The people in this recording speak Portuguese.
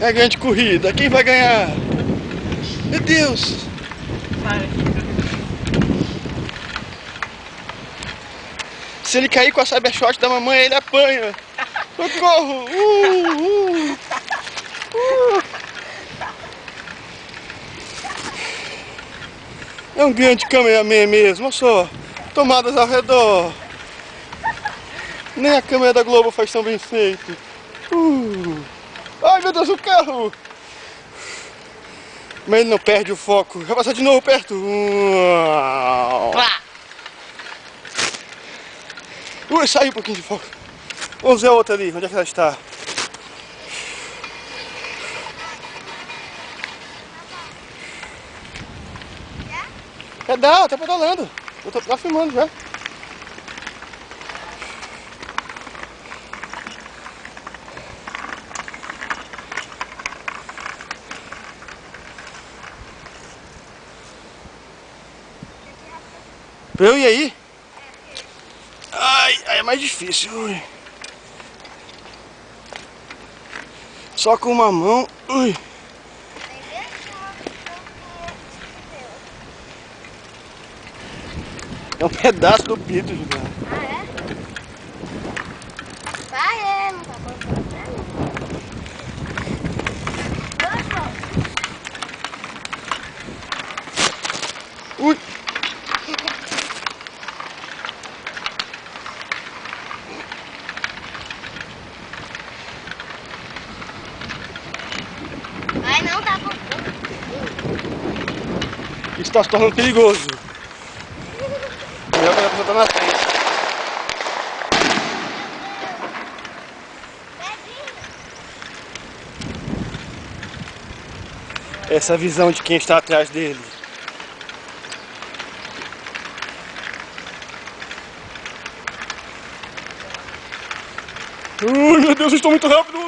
É a grande corrida. Quem vai ganhar? Meu Deus! Se ele cair com a cybershot da mamãe, ele apanha. Socorro! É um grande Kamehameha mesmo, olha só. Tomadas ao redor. Nem a câmera da Globo faz tão bem feito. Ai meu Deus, o carro! Mas ele não perde o foco. Vai passar de novo perto. Saiu um pouquinho de foco. Vamos ver a outra ali, onde é que ela está? Pedal, tá pedalando. Eu tô filmando já. Eu e aí? Ai, é mais difícil. Ui. Só com uma mão. Ui. É um pedaço do pito, Juliana. Ah, é? Vai, não tá bom. Ui. Vai, não tá bom. Isso está se tornando perigoso. Melhor que a pessoa tá na frente. Essa é a visão de quem está atrás dele. Meu Deus, eu estou muito rápido.